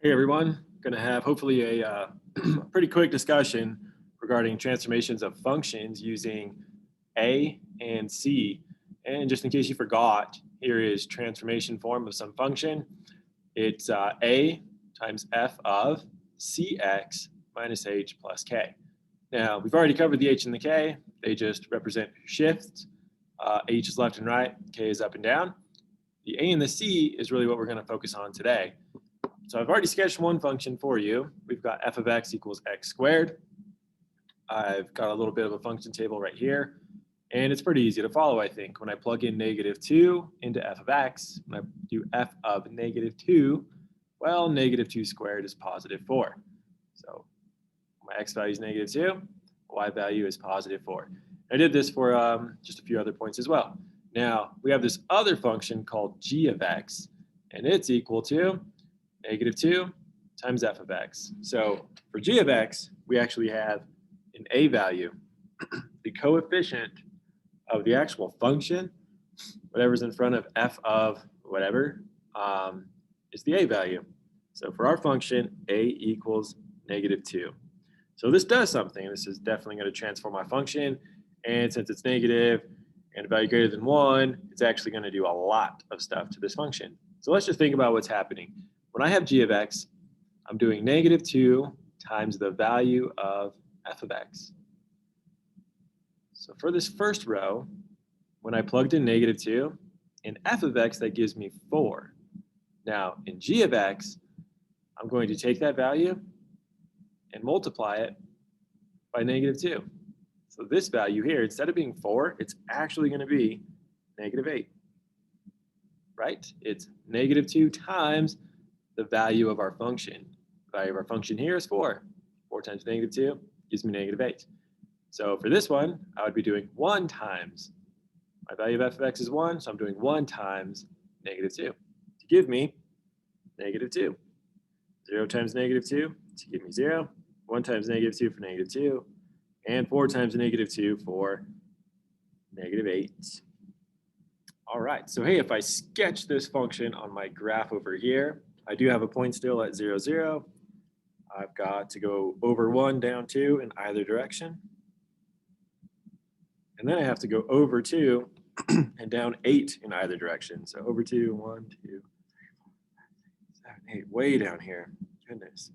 Hey everyone, going to have hopefully a pretty quick discussion regarding transformations of functions using A and C. And just in case you forgot, here is transformation form of some function. It's A times f of cx minus h plus k. Now, we've already covered the h and the k. They just represent shifts. H is left and right, k is up and down. The A and the C is really what we're going to focus on today. So I've already sketched one function for you. We've got f of x equals x squared. I've got a little bit of a function table right here. And it's pretty easy to follow, I think. When I plug in -2 into f of x, when I do f of -2, well, -2 squared is +4. So my x value is -2, y value is +4. I did this for just a few other points as well. Now, we have this other function called g of x, and it's equal to -2 times f of x. So for g of x, we actually have an a value. The coefficient of the actual function, whatever's in front of f of whatever, is the a value. So for our function, a equals -2. So this does something. This is definitely going to transform my function. And since it's negative and a value greater than 1, it's actually going to do a lot of stuff to this function. So let's just think about what's happening. When I have g of x, I'm doing -2 times the value of f of x. So for this first row, when I plugged in -2, in f of x, that gives me 4. Now, in g of x, I'm going to take that value and multiply it by -2. So this value here, instead of being 4, it's actually going to be -8. Right? It's -2 times the value of our function. The value of our function here is 4. 4 times -2 gives me -8. So for this one, I would be doing 1 times. My value of f of x is 1, so I'm doing 1 times -2 to give me -2. 0 times -2 to give me 0. 1 times -2 for -2. And 4 times -2 for -8. All right, so hey, if I sketch this function on my graph over here, I do have a point still at 0, 0. I've got to go over 1, down 2 in either direction. And then I have to go over 2 and down 8 in either direction. So over 2, 1, 2, 3, 4, 5, 6, 7, 8, way down here. Goodness.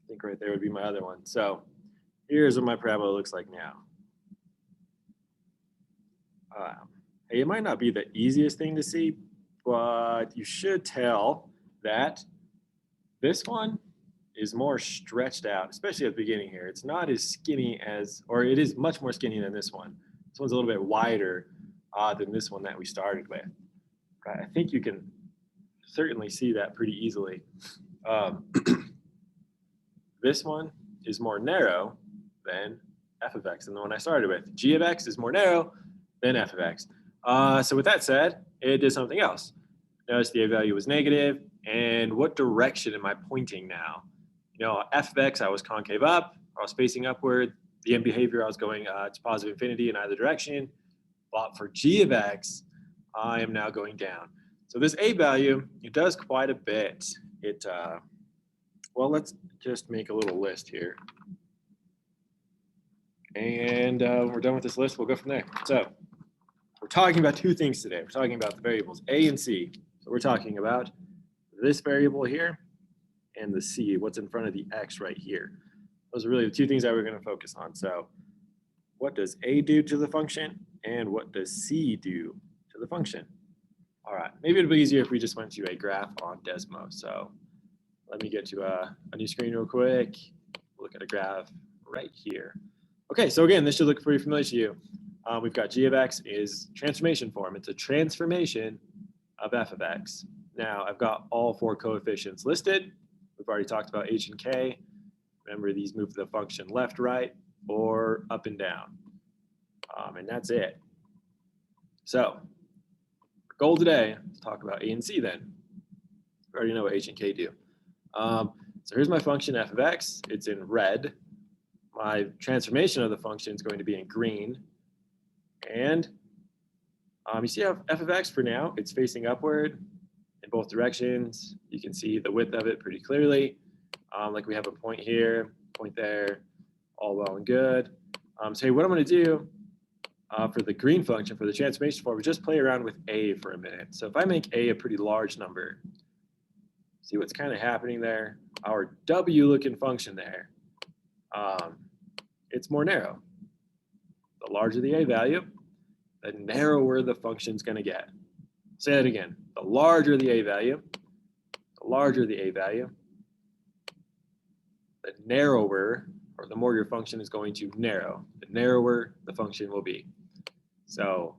I think right there would be my other one. So here's what my parabola looks like now. Hey, it might not be the easiest thing to see, but you should tell that this one is more stretched out, especially at the beginning here. It's not as skinny as, or it is much more skinny than this one. This one's a little bit wider than this one that we started with. I think you can certainly see that pretty easily. This one is more narrow than f of x than the one I started with. G of x is more narrow than f of x. So with that said, it did something else. Notice the a value was negative, and what direction am I pointing now? You know, f of x, I was concave up, I was facing upward. The end behavior, I was going to positive infinity in either direction. But for g of x, I am now going down. So this a value, it does quite a bit. Well, let's just make a little list here. And when we're done with this list, we'll go from there. So we're talking about two things today. We're talking about the variables a and c. So we're talking about this variable here and the c, what's in front of the x right here. Those are really the two things that we're going to focus on. So what does a do to the function, and what does c do to the function? All right, maybe it'd be easier if we just went to a graph on Desmo. So let me get to a new screen real quick. Look at a graph right here. Okay, so again, this should look pretty familiar to you. We've got g of x is transformation form. It's a transformation of f of x. Now, I've got all 4 coefficients listed. We've already talked about h and k. Remember, these move the function left, right, or up and down. And that's it. So, our goal today is to talk about a and c then. We already know what h and k do. So here's my function f of x. It's in red. My transformation of the function is going to be in green. And you see how f of x for now, it's facing upward in both directions. You can see the width of it pretty clearly. Like we have a point here, point there, all well and good. So what I'm going to do for the green function, for the transformation form, is just play around with a for a minute. So if I make a pretty large number, see what's kind of happening there? Our w-looking function there, it's more narrow. The larger the a value, the narrower the function's going to get. Say that again. The larger the a value, the larger the a value, the narrower, or the more your function is going to narrow, the narrower the function will be. So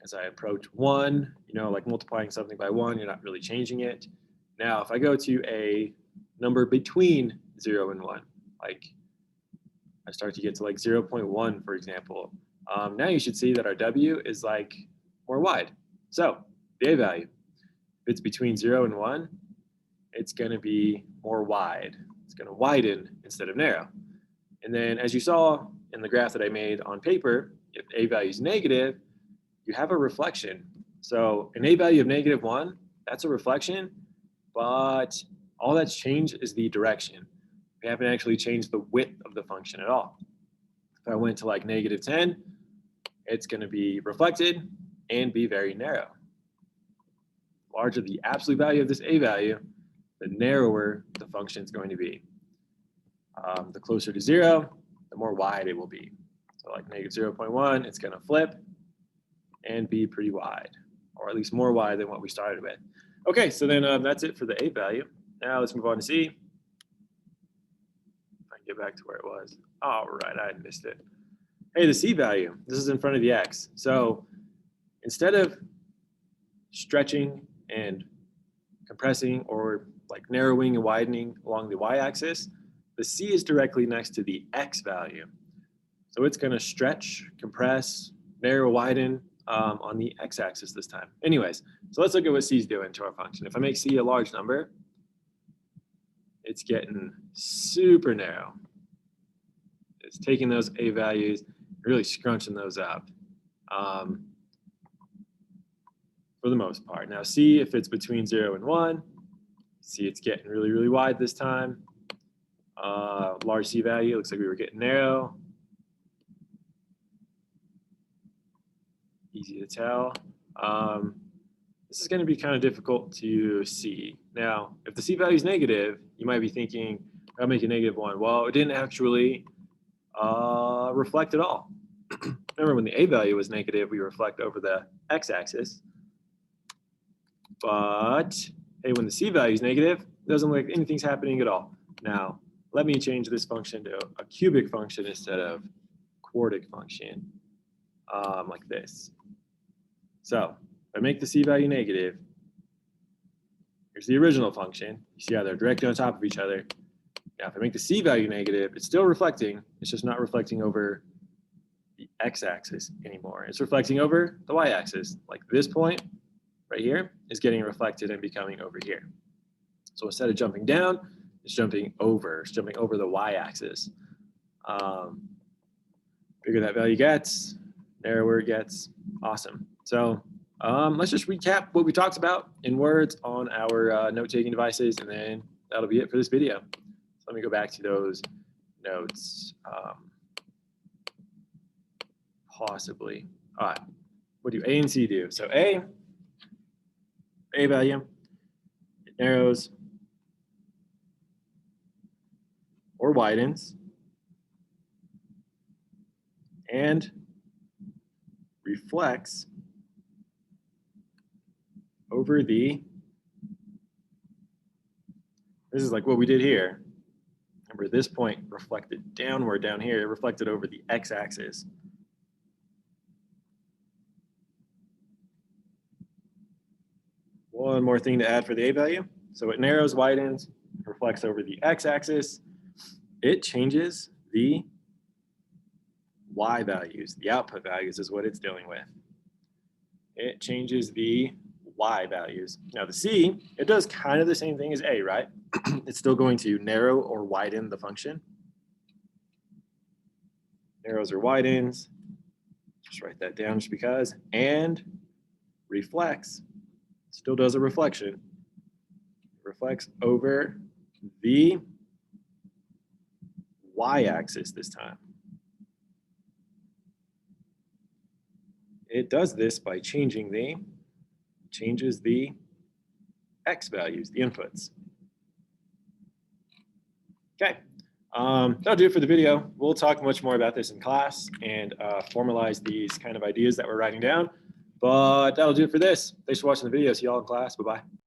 as I approach 1, like multiplying something by 1, you're not really changing it. Now, if I go to a number between 0 and 1, like I start to get to like 0.1, for example, now you should see that our w is like more wide. So the a value, if it's between 0 and 1, it's going to be more wide. It's going to widen instead of narrow. And then as you saw in the graph that I made on paper, if a value is negative, you have a reflection. So an a value of -1, that's a reflection, but all that's changed is the direction. We haven't actually changed the width of the function at all. If I went to like -10, it's going to be reflected and be very narrow. The larger the absolute value of this a value, the narrower the function is going to be. The closer to 0, the more wide it will be. So like -0.1, it's going to flip and be pretty wide, or at least more wide than what we started with. Okay, so then that's it for the a value. Now let's move on to c. If I can get back to where it was. All right, I missed it. Hey, the c value, this is in front of the x. So instead of stretching and compressing or like narrowing and widening along the y-axis, the c is directly next to the x value. So it's going to stretch, compress, narrow, widen on the x-axis this time. Anyways, so let's look at what c is doing to our function. If I make c a large number, it's getting super narrow. It's taking those a values, really scrunching those up for the most part. Now c, if it's between 0 and 1, see it's getting really, really wide this time. Large c value, looks like we were getting narrow. Easy to tell. This is going to be kind of difficult to see. Now, if the c value is negative, you might be thinking, I'll make a -1. Well, it didn't actually reflect at all. Remember, when the a value was negative, we reflect over the x-axis. But hey, when the c value is negative, it doesn't look like anything's happening at all. Now, let me change this function to a cubic function instead of quartic function, like this. So if I make the c value negative, here's the original function. You see how they're directly on top of each other. Now, if I make the c value negative, it's still reflecting. It's just not reflecting over the x-axis anymore. It's reflecting over the y-axis. Like this point right here is getting reflected and becoming over here. So instead of jumping down, it's jumping over. It's jumping over the y-axis. Bigger that value gets, narrower it gets. Awesome. So let's just recap what we talked about in words on our note-taking devices, and then that'll be it for this video. So let me go back to those notes. Possibly. All right. What do A and C do? So A value, it narrows or widens and reflects over the, this is like what we did here. Remember, this point reflected downward down here, it reflected over the x-axis. One more thing to add for the A value. So it narrows, widens, reflects over the x-axis. It changes the y values. The output values is what it's dealing with. It changes the y values. Now the C, it does kind of the same thing as A, right? It's still going to narrow or widen the function. Narrows or widens. Just write that down just because. And reflects. still does a reflection. It reflects over the y-axis this time. It does this by changes the x values, the inputs. Okay, that'll do it for the video. We'll talk much more about this in class and formalize these kind of ideas that we're writing down. But that'll do it for this. Thanks for watching the video. See y'all in class. Bye-bye.